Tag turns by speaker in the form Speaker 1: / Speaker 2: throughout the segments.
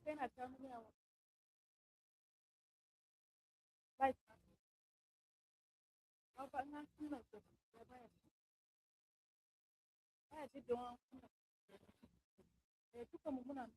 Speaker 1: yana ta mini yawa. Like, how about not too much of it? I did the one. Took a moment.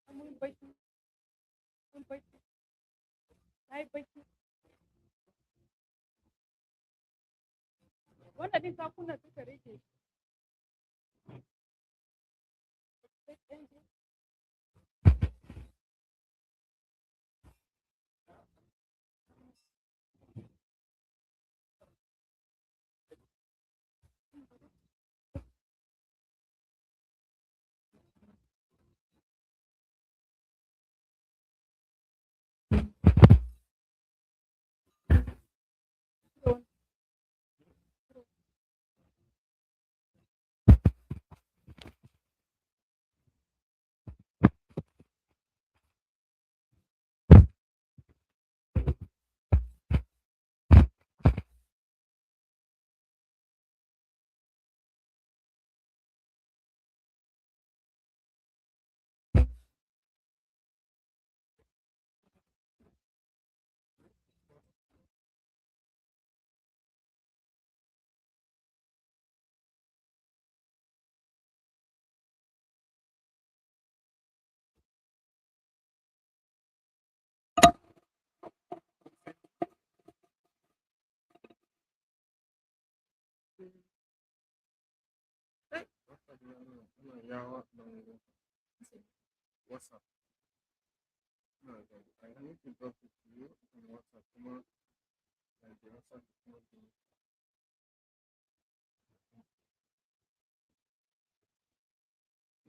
Speaker 1: I'm waiting. I'm waiting. I'm waiting. Wanda din ta kunna suka rage.
Speaker 2: WhatsApp. No, I need to drop it to you on WhatsApp. Come on, like the WhatsApp.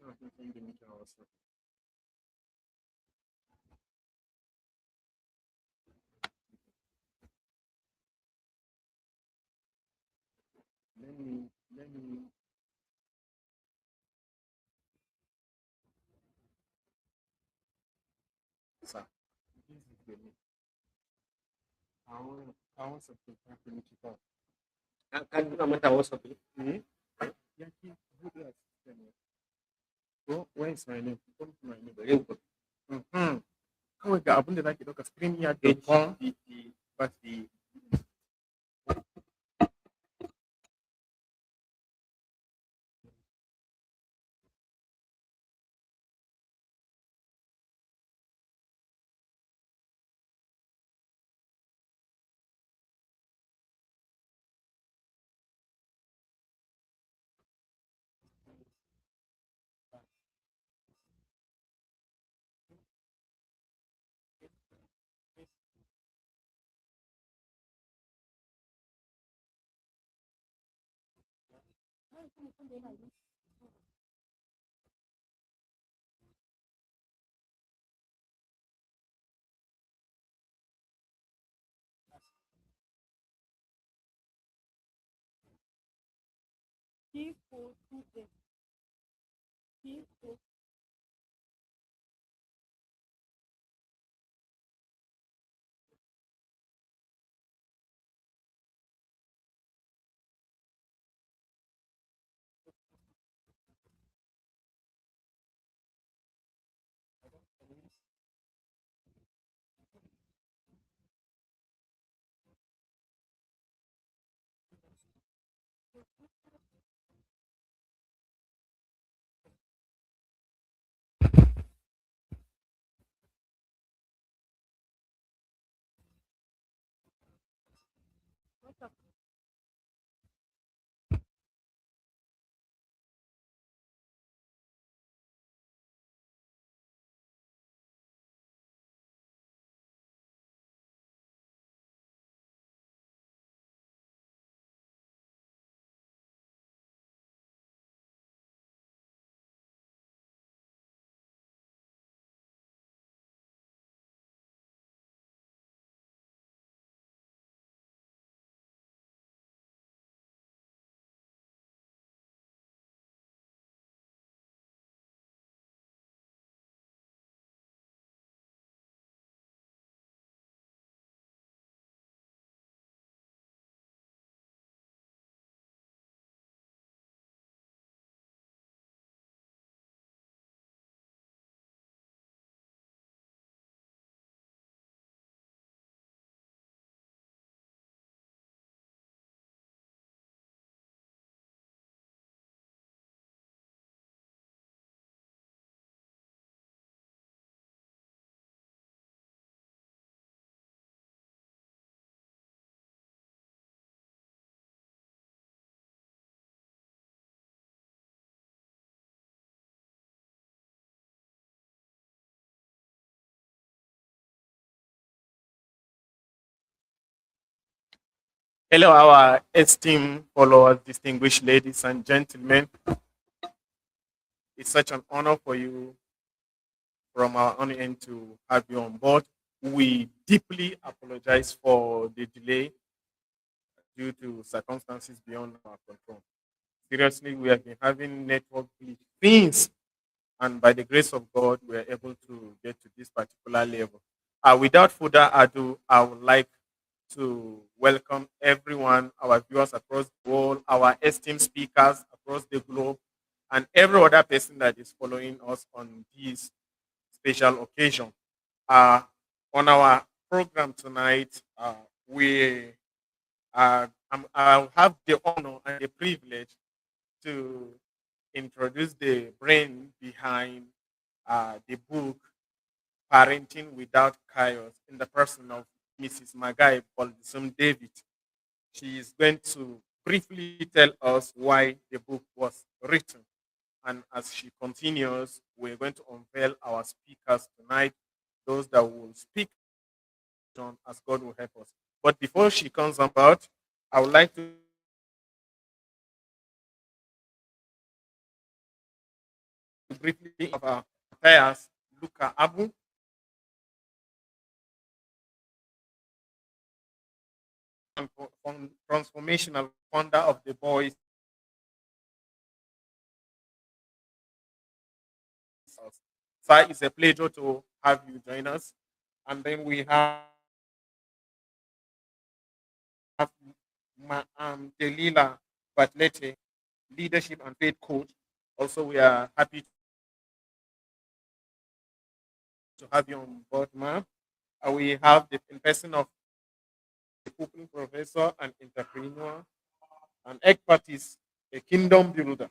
Speaker 2: No, I think I'm going to WhatsApp. Let me. Sir, this is the link. I want something happening to talk.
Speaker 3: Kan nama tahu sabi.
Speaker 2: Yeah, who do I system? Where is my name? Come to my name.
Speaker 3: Beri ko.
Speaker 2: Kawai ga abin da zaki ɗauka screen ya
Speaker 3: Ke
Speaker 2: dauki
Speaker 3: kon.
Speaker 2: but the
Speaker 1: P428. P4. What's up?
Speaker 2: Hello, our esteemed followers, distinguished ladies and gentlemen. It's such an honor for you from our own end to have you on board. We deeply apologize for the delay due to circumstances beyond our control. Seriously, we have been having network glitch things, and by the grace of God, we are able to get to this particular level. Without further ado, I would like to welcome everyone, our viewers across the world, our esteemed speakers across the globe, and every other person that is following us on this special occasion. Uh, on our program tonight, we I'll have the honor and the privilege to introduce the brain behind the book Parenting Without Chaos in the person of Mrs. Magai Bolbisum David. She is going to briefly tell us why the book was written. And as she continues, we're going to unveil our speakers tonight, those that will speak on as God will help us. But before she comes about, I would like to briefly of our affairs, Luca Abu, transformational founder of the Boys. Sir, it's a pleasure to have you join us. And then we have Delila Batlete, leadership and faith coach. Also, we are happy to have you on board, ma'am. We have the in person of the cooking professor and entrepreneur and expertise, a kingdom builder.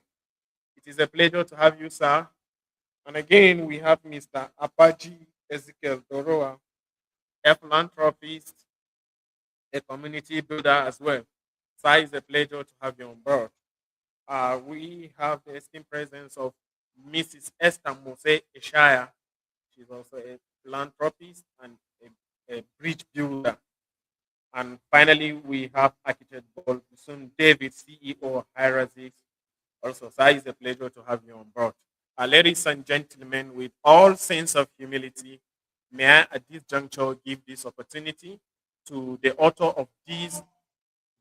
Speaker 2: It is a pleasure to have you, sir. And again, we have Mr. Apaji Ezekiel Doroa, a philanthropist, a community builder as well. Sir, it's a pleasure to have you on board. We have the esteemed presence of Mrs. Esther Mose Ishaya. She's also a philanthropist and a bridge builder. And finally, we have architect Bolbisum David, CEO of Hierarchies. Also, sir, it's a pleasure to have you on board. Ladies and gentlemen, with all sense of humility, may I at this juncture give this opportunity to the author of this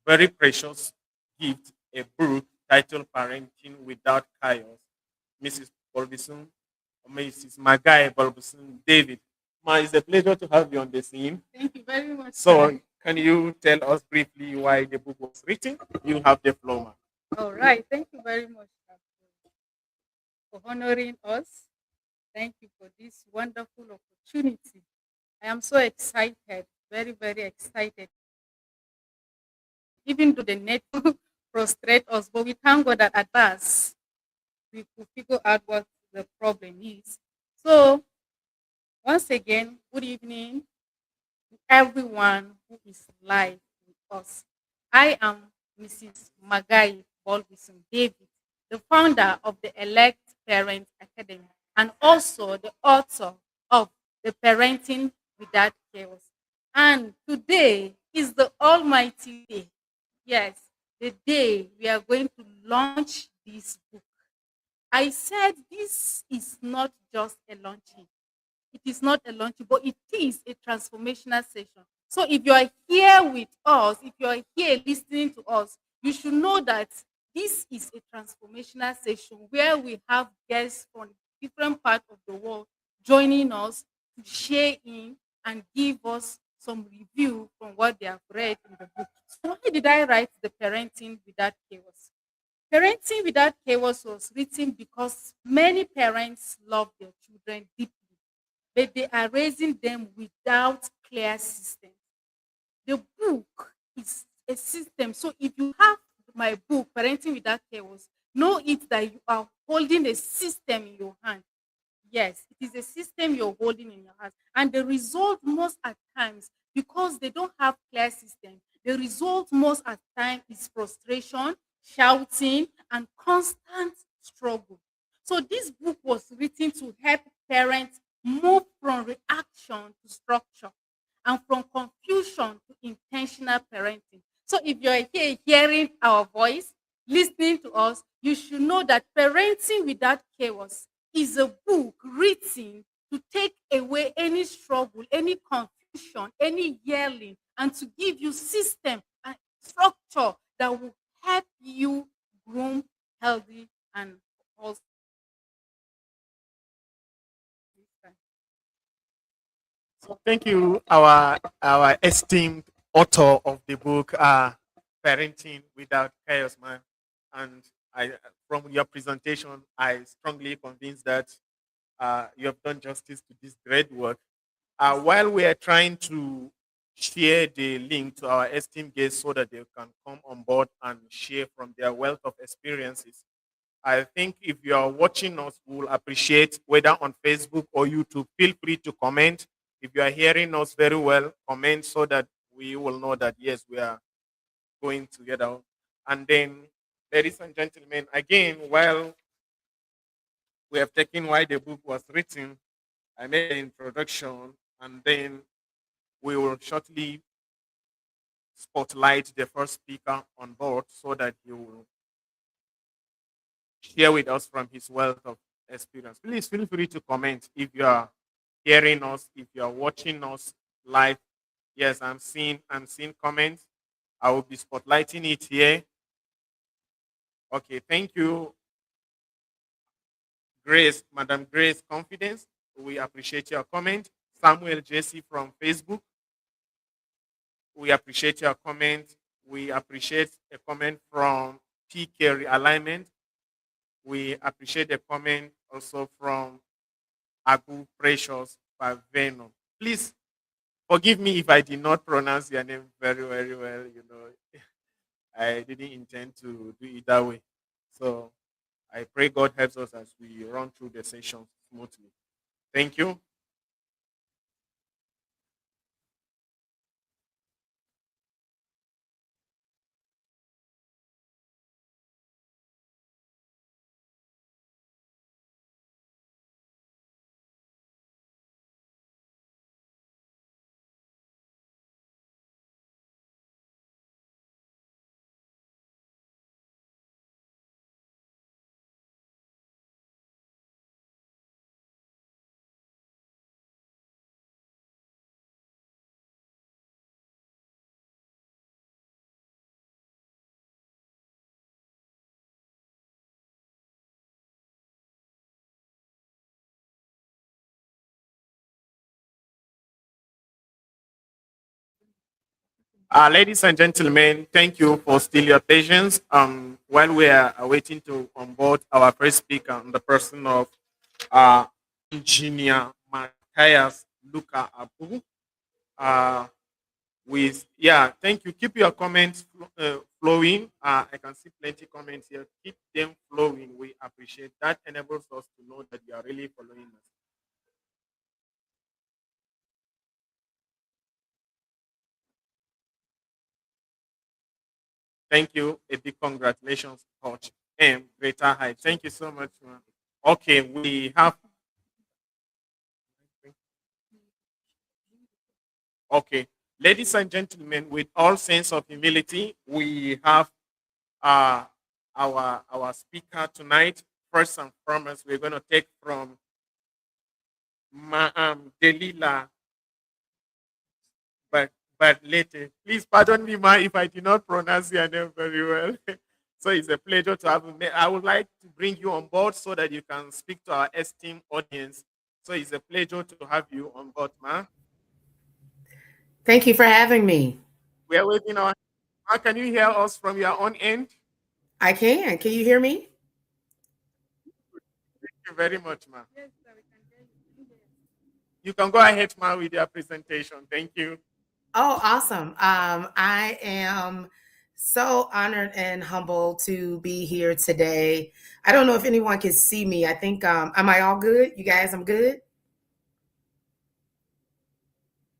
Speaker 2: very precious gift, a book titled Parenting Without Chaos, Mrs. Bolbisum, Mrs. Magai Bolbisum David. Ma, it's a pleasure to have you on the scene.
Speaker 1: Thank you very much.
Speaker 2: So, can you tell us briefly why the book was written? You have the floor, ma.
Speaker 1: All right. Thank you very much for honoring us. Thank you for this wonderful opportunity. I am so excited, very, very excited. Even though the net frustrate us, but we thank God that at last we could figure out what the problem is. So, once again, good evening to everyone who is live with us. I am Mrs. Magai Bolbisum David, the founder of the Elect Parent Academy and also the author of the Parenting Without Chaos. And today is the Almighty Day. Yes, the day we are going to launch this book. I said this is not just a launching. It is not a launch, but it is a transformational session. So if you are here with us, if you are here listening to us, you should know that this is a transformational session where we have guests from different parts of the world joining us to share in and give us some review from what they have read in the book. So why did I write the Parenting Without Chaos? Parenting Without Chaos was written because many parents love their children deeply, but they are raising them without clear system. The book is a system. So if you have my book, Parenting Without Chaos, know it that you are holding a system in your hand. Yes, it is a system you're holding in your hand. And the result most at times, because they don't have clear system, the result most at times is frustration, shouting, and constant struggle. So this book was written to help parents move from reaction to structure and from confusion to intentional parenting. So if you're here hearing our voice, listening to us, you should know that Parenting Without Chaos is a book written to take away any struggle, any confusion, any yelling, and to give you system and structure that will help you groom healthy and also.
Speaker 2: So thank you, our esteemed author of the book, Parenting Without Chaos, man. And I, from your presentation, I strongly convinced that you have done justice to this great work. While we are trying to share the link to our esteemed guests so that they can come on board and share from their wealth of experiences, I think if you are watching us, we will appreciate whether on Facebook or YouTube. Feel free to comment. If you are hearing us very well, comment so that we will know that yes, we are going together. And then, ladies and gentlemen, again, while we have taken why the book was written, I made an introduction, and then we will shortly spotlight the first speaker on board so that he will share with us from his wealth of experience. Please feel free to comment if you are hearing us, if you are watching us live. Yes, I'm seeing comments. I will be spotlighting it here. Okay, thank you, Grace, Madam Grace Confidence. We appreciate your comment. Samuel Jesse from Facebook. We appreciate your comment. We appreciate a comment from PK Realignment. We appreciate a comment also from Agu Precious Paveno. Please forgive me if I did not pronounce your name very, very well. I didn't intend to do it that way. So I pray God helps us as we run through the session smoothly. Thank you. Ladies and gentlemen, thank you for still your patience. While we are waiting to onboard our first speaker, the person of uh, Engineer Matthias Luca Abu. Uh, with thank you. Keep your comments flowing. I can see plenty comments here. Keep them flowing. We appreciate that. Enables us to know that you are really following us. Thank you. A big congratulations, Coach M. Greater Heights. Thank you so much, man. Okay, we have. Okay, ladies and gentlemen, with all sense of humility, we have uh, our speaker tonight. First and foremost, we're going to take from Delila, but later. Please pardon me, Ma, if I did not pronounce your name very well. So it's a pleasure to have you. I would like to bring you on board so that you can speak to our esteemed audience. So it's a pleasure to have you on board, Ma.
Speaker 4: Thank you for having me.
Speaker 2: We are waiting on. How can you hear us from your own end?
Speaker 4: I can. Can you hear me?
Speaker 2: Thank you very much, Ma.
Speaker 1: Yes, sir, we can hear you. Can you hear us?
Speaker 2: You can go ahead, Ma, with your presentation. Thank you.
Speaker 4: Oh, awesome. I am so honored and humbled to be here today. I don't know if anyone can see me. I think, am I all good? You guys, I'm good?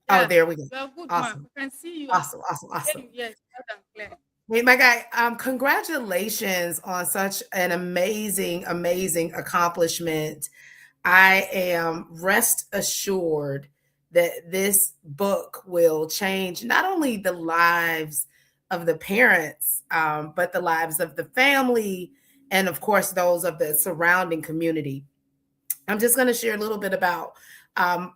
Speaker 4: Oh,
Speaker 1: Yeah,
Speaker 4: there we go.
Speaker 1: you are good, man.
Speaker 4: Awesome.
Speaker 1: We can see you and
Speaker 4: Awesome. Awesome.
Speaker 1: hear
Speaker 4: Awesome.
Speaker 1: you. Yes, loud and clear.
Speaker 4: Hey, my guy, congratulations on such an amazing, amazing accomplishment. I am rest assured that this book will change not only the lives of the parents, but the lives of the family, and of course, those of the surrounding community. I'm just going to share a little bit about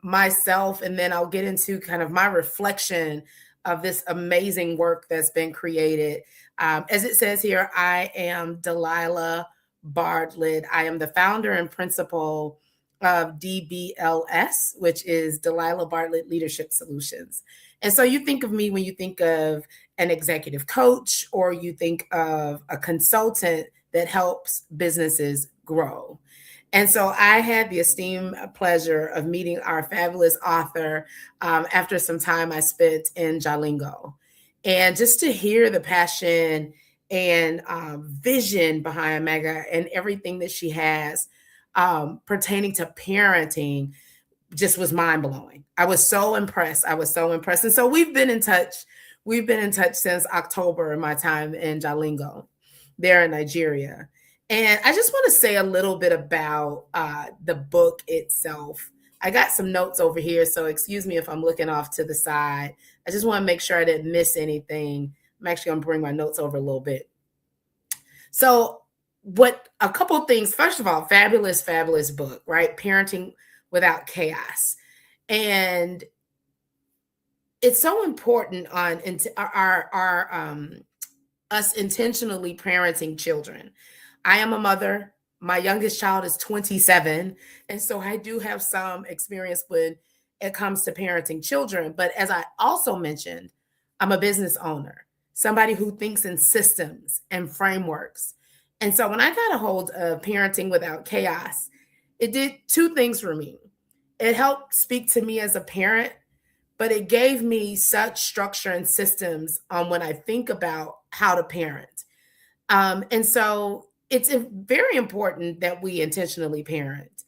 Speaker 4: myself, and then I'll get into kind of my reflection of this amazing work that's been created. As it says here, I am Delilah Bartlett. I am the founder and principal of DBLS, which is Delilah Bartlett Leadership Solutions. And so you think of me when you think of an executive coach, or you think of a consultant that helps businesses grow. And so I had the esteemed pleasure of meeting our fabulous author after some time I spent in Jalingo. And just to hear the passion and vision behind Magai and everything that she has pertaining to parenting just was mind blowing. I was so impressed. And so we've been in touch. We've been in touch since October in my time in Jalingo, there in Nigeria. And I just want to say a little bit about the book itself. I got some notes over here, so excuse me if I'm looking off to the side. I just want to make sure I didn't miss anything. I'm actually going to bring my notes over a little bit. So a couple of things. First of all, fabulous book, right? Parenting Without Chaos. And it's so important on us intentionally parenting children. I am a mother. My youngest child is 27. And so I do have some experience when it comes to parenting children. But as I also mentioned, I'm a business owner, somebody who thinks in systems and frameworks. And so when I got a hold of Parenting Without Chaos, it did two things for me. It helped speak to me as a parent, but it gave me such structure and systems on when I think about how to parent. And so it's very important that we intentionally parent.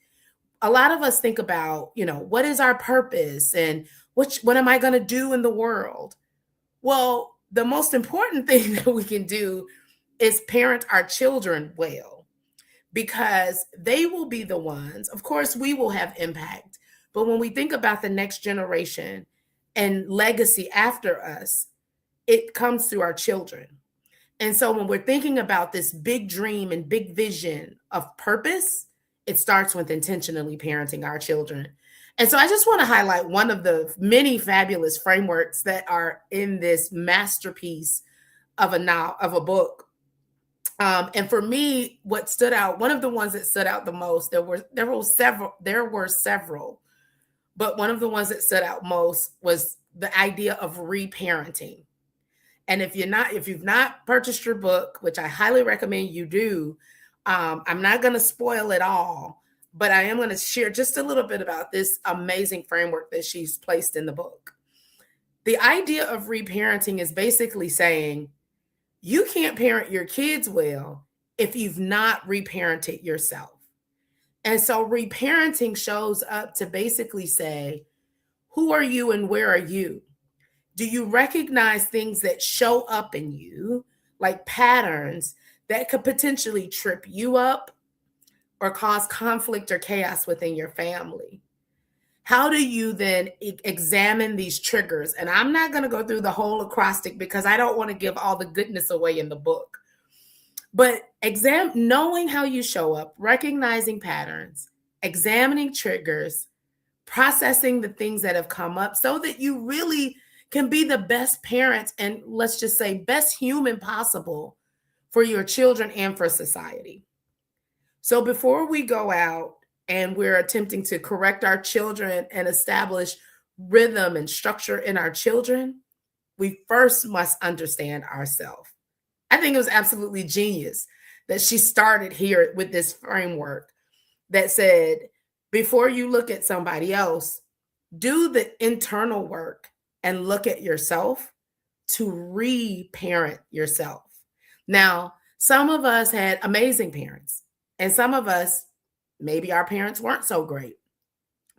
Speaker 4: A lot of us think about, what is our purpose and what am I going to do in the world? Well, the most important thing that we can do is parent our children well, because they will be the ones. Of course, we will have impact. But when we think about the next generation and legacy after us, it comes through our children. And so when we're thinking about this big dream and big vision of purpose, it starts with intentionally parenting our children. And so I just want to highlight one of the many fabulous frameworks that are in this masterpiece of a book. And for me, what stood out, one of the ones that stood out the most, there were several, but one of the ones that stood out most was the idea of reparenting. And if you've not purchased your book, which I highly recommend you do, I'm not going to spoil it all, but I am going to share just a little bit about this amazing framework that she's placed in the book. The idea of reparenting is basically saying you can't parent your kids well if you've not reparented yourself. And so reparenting shows up to basically say, who are you and where are you? Do you recognize things that show up in you, like patterns that could potentially trip you up or cause conflict or chaos within your family? How do you then examine these triggers? And I'm not going to go through the whole acrostic because I don't want to give all the goodness away in the book. But knowing how you show up, recognizing patterns, examining triggers, processing the things that have come up so that you really can be the best parent and, let's just say, best human possible for your children and for society. So before we go out and we're attempting to correct our children and establish rhythm and structure in our children, we first must understand ourselves. I think it was absolutely genius that she started here with this framework that said, before you look at somebody else, do the internal work and look at yourself to reparent yourself. Now, some of us had amazing parents, and some of us, maybe our parents weren't so great.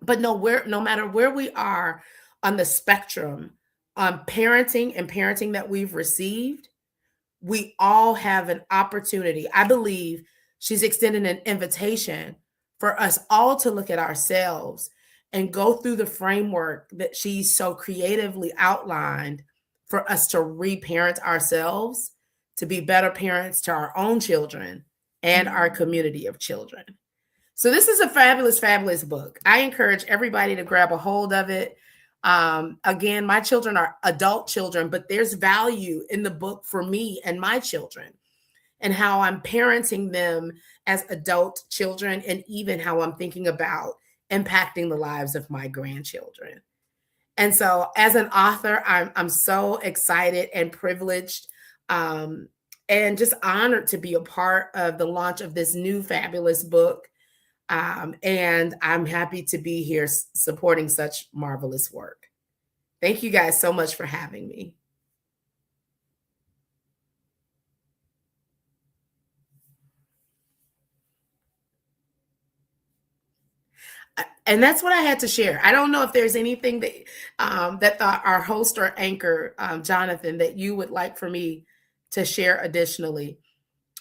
Speaker 4: But no matter where we are on the spectrum on parenting and parenting that we've received, we all have an opportunity. I believe she's extending an invitation for us all to look at ourselves and go through the framework that she's so creatively outlined for us to reparent ourselves to be better parents to our own children and our community of children. So this is a fabulous, fabulous book. I encourage everybody to grab a hold of it. Again, my children are adult children, but there's value in the book for me and my children and how I'm parenting them as adult children, and even how I'm thinking about impacting the lives of my grandchildren. And so, as an author, I'm so excited and privileged, and just honored to be a part of the launch of this new fabulous book. And I'm happy to be here supporting such marvelous work. Thank you guys so much for having me. And that's what I had to share. I don't know if there's anything that our host or anchor, Jonathan, that you would like for me to share additionally.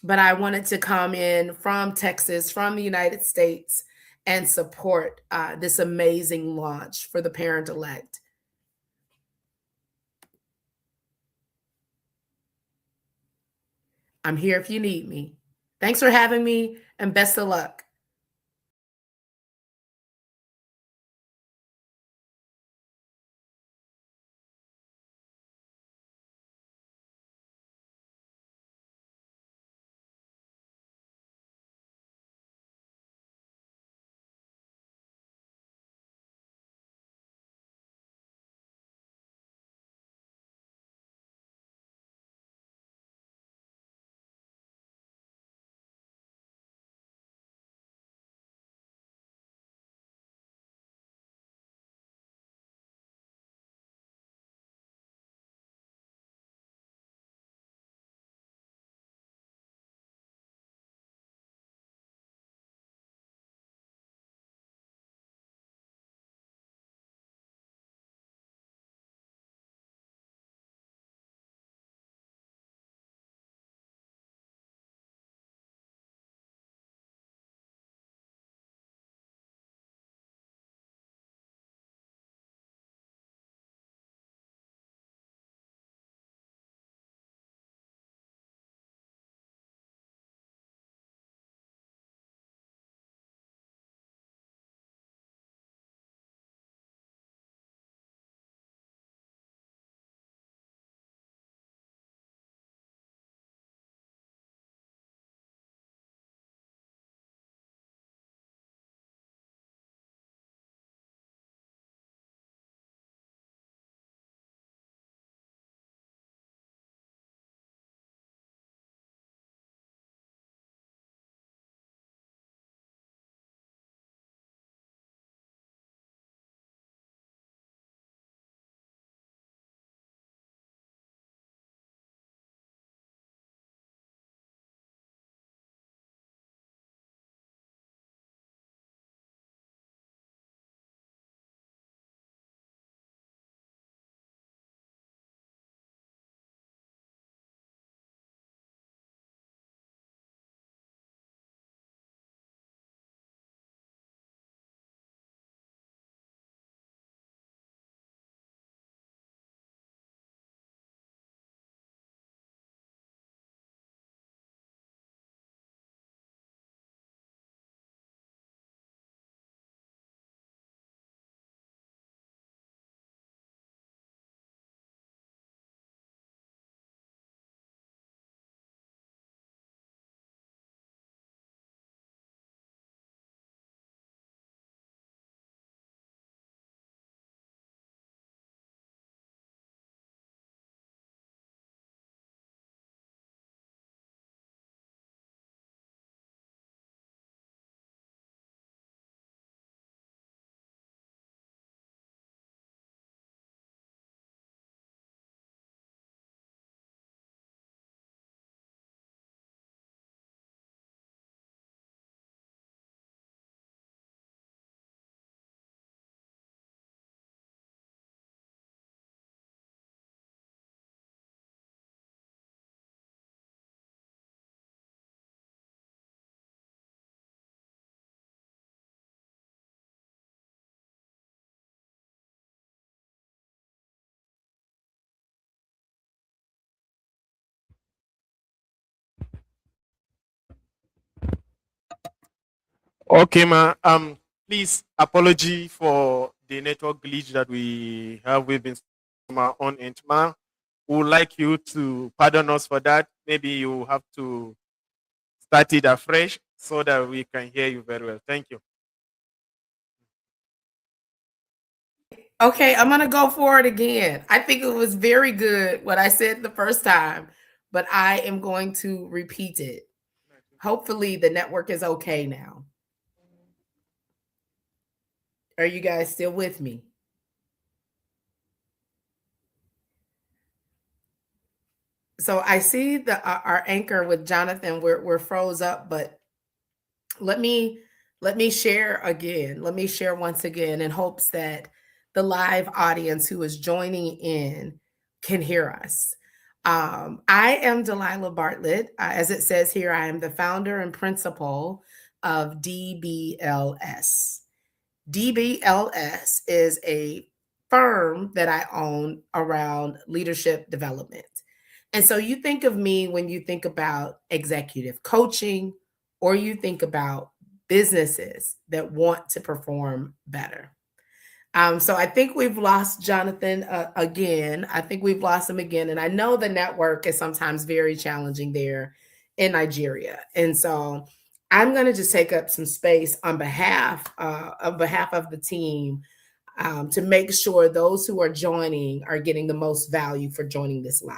Speaker 4: But I wanted to come in from Texas, from the United States, and support this amazing launch for the parent-elect. I'm here if you need me. Thanks for having me, and best of luck.
Speaker 2: Okay, ma. Please apology for the network glitch that we have. We've been from our own end, ma. We would like you to pardon us for that. Maybe you have to start it afresh so that we can hear you very well. Thank you.
Speaker 4: Okay, I'm gonna go for it again. I think it was very good what I said the first time, but I am going to repeat it. Hopefully, the network is okay now. Are you guys still with me? So I see our anchor with Jonathan. We're froze up, but let me share again. Let me share once again in hopes that the live audience who is joining in can hear us. I am Delilah Bartlett. As it says here, I am the founder and principal of DBLS. DBLS is a firm that I own around leadership development. And so you think of me when you think about executive coaching, or you think about businesses that want to perform better. So I think we've lost Jonathan again. I think we've lost him again. And I know the network is sometimes very challenging there in Nigeria. And so I'm going to just take up some space on behalf of the team to make sure those who are joining are getting the most value for joining this live.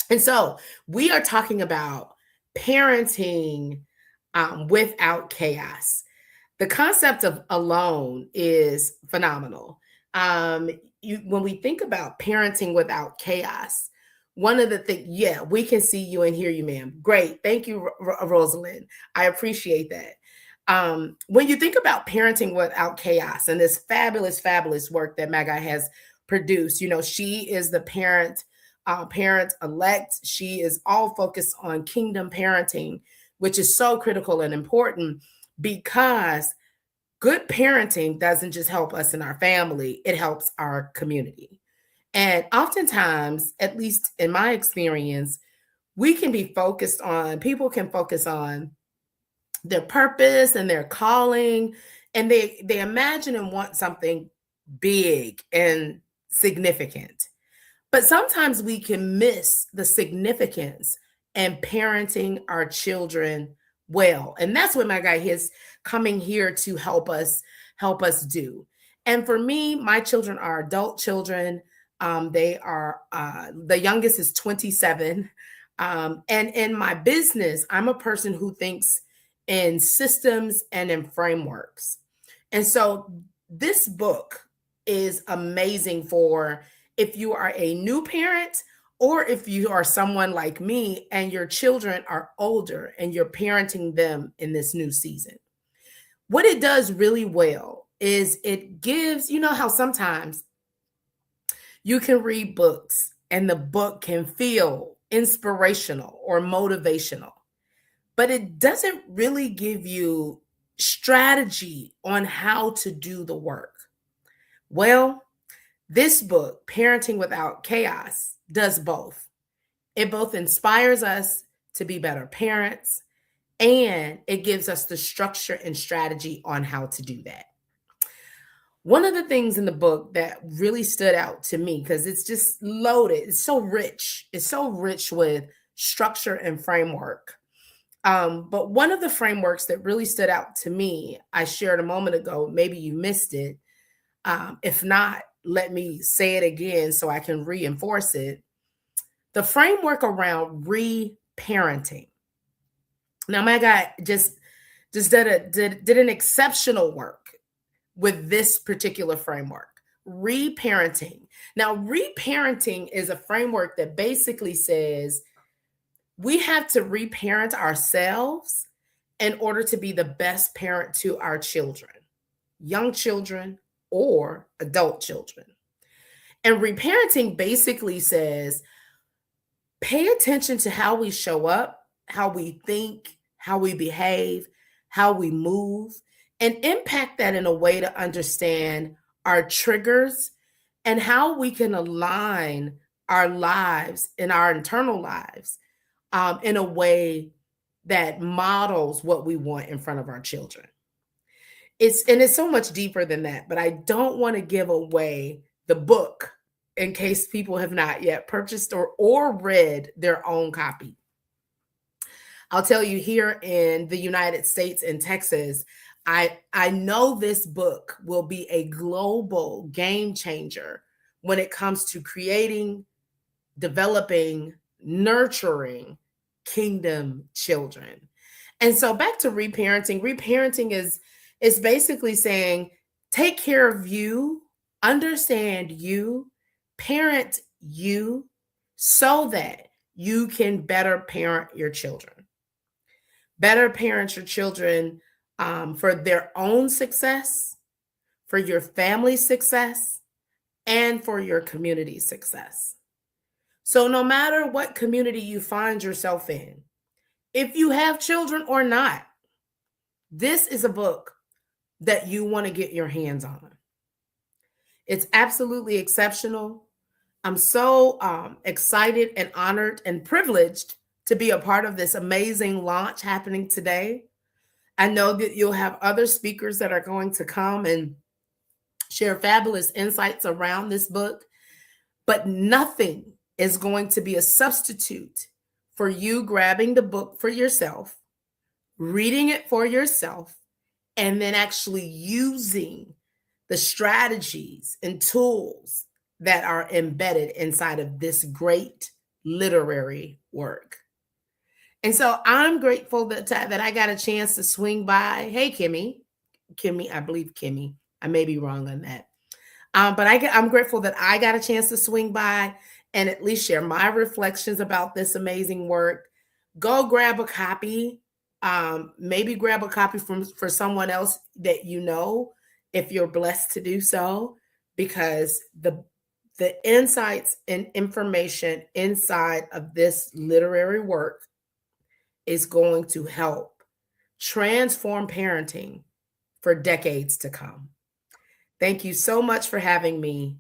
Speaker 4: And so we are talking about parenting without chaos. The concept of alone is phenomenal. When we think about parenting without chaos, one of the things, yeah, we can see you and hear you, ma'am. Great. Thank you, Rosalind. I appreciate that. When you think about parenting without chaos and this fabulous, fabulous work that Magai has produced, you know, she is the parent-elect. She is all focused on kingdom parenting, which is so critical and important because good parenting doesn't just help us in our family, it helps our community. And oftentimes, at least in my experience, people can focus on their purpose and their calling, and they imagine and want something big and significant. But sometimes we can miss the significance and parenting our children well. And that's what my guy is coming here to help us do. And for me, my children are adult children. They are the youngest is 27. And in my business, I'm a person who thinks in systems and in frameworks. And so this book is amazing for if you are a new parent, or if you are someone like me and your children are older and you're parenting them in this new season. What it does really well is it gives, you know how sometimes you can read books and the book can feel inspirational or motivational, but it doesn't really give you strategy on how to do the work. Well, this book, Parenting Without Chaos, does both. It both inspires us to be better parents, and it gives us the structure and strategy on how to do that. One of the things in the book that really stood out to me, because it's just loaded, it's so rich with structure and framework. But one of the frameworks that really stood out to me, I shared a moment ago, maybe you missed it. If not, let me say it again so I can reinforce it. The framework around reparenting. Now, my guy just did an exceptional work with this particular framework. Reparenting. Now, reparenting is a framework that basically says we have to reparent ourselves in order to be the best parent to our children, young children, or adult children. And reparenting basically says pay attention to how we show up, how we think, how we behave, how we move, and impact that in a way to understand our triggers and how we can align our lives and our internal lives in a way that models what we want in front of our children. It's so much deeper than that, but I don't want to give away the book in case people have not yet purchased or read their own copy. I'll tell you, here in the United States, in Texas, I know this book will be a global game changer when it comes to creating, developing, nurturing kingdom children. And so back to reparenting. Reparenting is basically saying, take care of you, understand you, parent you, so that you can better parent your children. Better parent your children for their own success, for your family's success, and for your community's success. So, no matter what community you find yourself in, if you have children or not, this is a book that you want to get your hands on. It's absolutely exceptional. I'm so excited and honored and privileged to be a part of this amazing launch happening today. I know that you'll have other speakers that are going to come and share fabulous insights around this book, but nothing is going to be a substitute for you grabbing the book for yourself, reading it for yourself, and then actually using the strategies and tools that are embedded inside of this great literary work. And so I'm grateful that I got a chance to swing by. Hey, Kimmy, I believe Kimmy. I may be wrong on that. But I'm grateful that I got a chance to swing by and at least share my reflections about this amazing work. Go grab a copy. Maybe grab a copy for someone else that you know, if you're blessed to do so, because the insights and information inside of this literary work is going to help transform parenting for decades to come. Thank you so much for having me.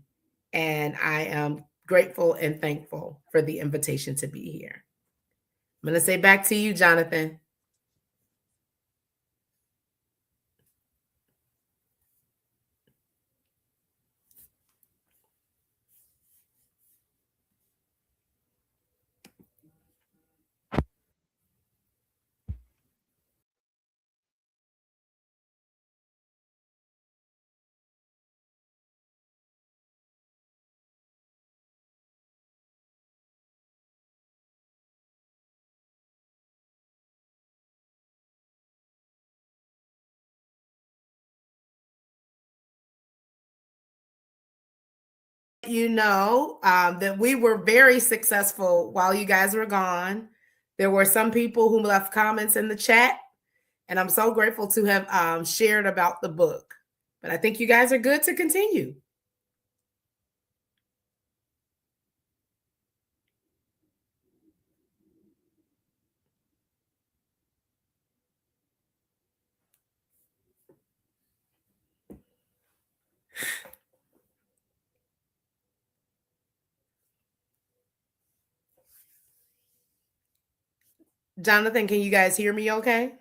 Speaker 4: And I am grateful and thankful for the invitation to be here. I'm going to say back to you, Jonathan. You know that we were very successful while you guys were gone. There were some people who left comments in the chat, and I'm so grateful to have shared about the book. But I think you guys are good to continue. Jonathan, can you guys hear me okay?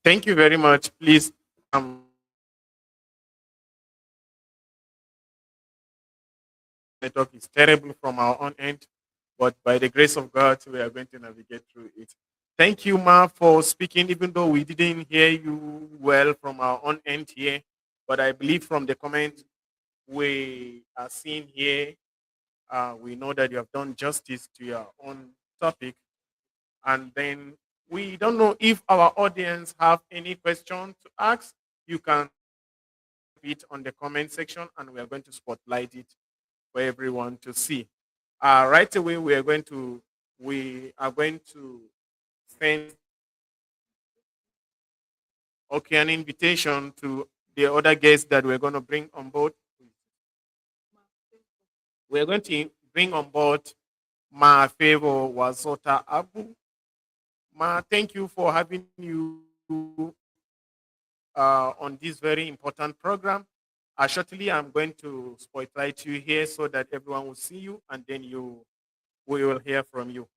Speaker 2: Thank you very much. Please, network is terrible from our own end, but by the grace of God, we are going to navigate through it. Thank you, Ma, for speaking, even though we didn't hear you well from our own end here. But I believe from the comment we are seeing here, we know that you have done justice to your own topic. And then we don't know if our audience have any question to ask. You can it on the comment section, and we are going to spotlight it for everyone to see. Right away, we are going to send an invitation to the other guests that we're going to bring on board. We're going to bring on board Ma Favor Wazota Abu. Ma, thank you for having you on this very important program. Shortly, I'm going to spotlight you here so that everyone will see you, and then we will hear from you.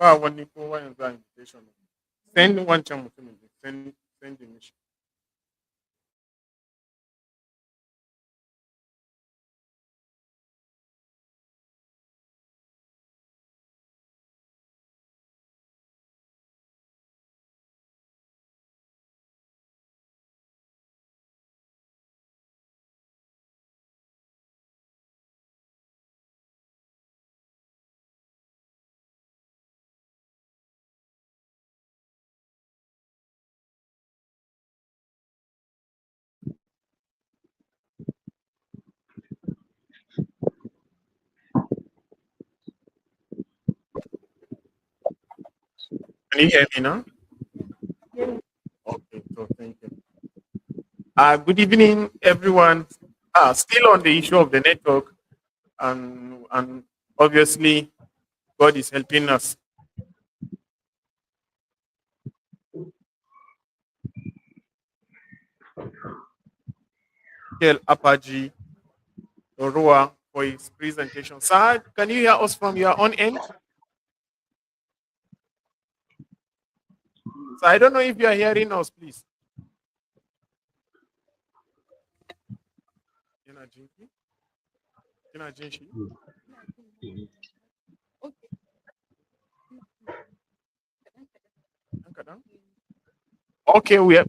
Speaker 2: Ba wani kowa yanzu a invitation. Send wancan mutumin. Send the mission. Can you hear me now? Okay, so thank you. Good evening, everyone. Still on the issue of the network, and obviously, God is helping us. Tell Apaji Orua for his presentation. Sir, can you hear us from your own end? So I don't know if you are hearing us, please. Yana Jinki? Yana Jinshi?
Speaker 1: Okay.
Speaker 2: Ankada? Okay, we're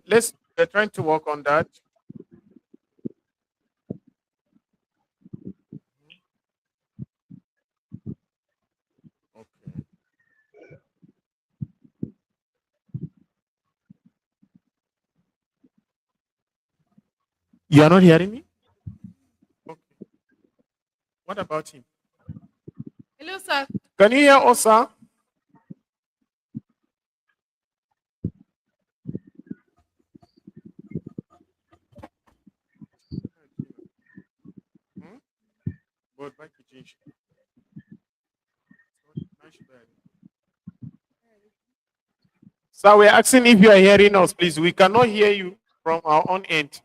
Speaker 2: trying to work on that. Okay. You are not hearing me? Okay. What about him?
Speaker 1: Hello, sir.
Speaker 2: Can you hear us, sir? Hmm? But back to Jinshi. So we're asking if you are hearing us, please. We cannot hear you from our own end.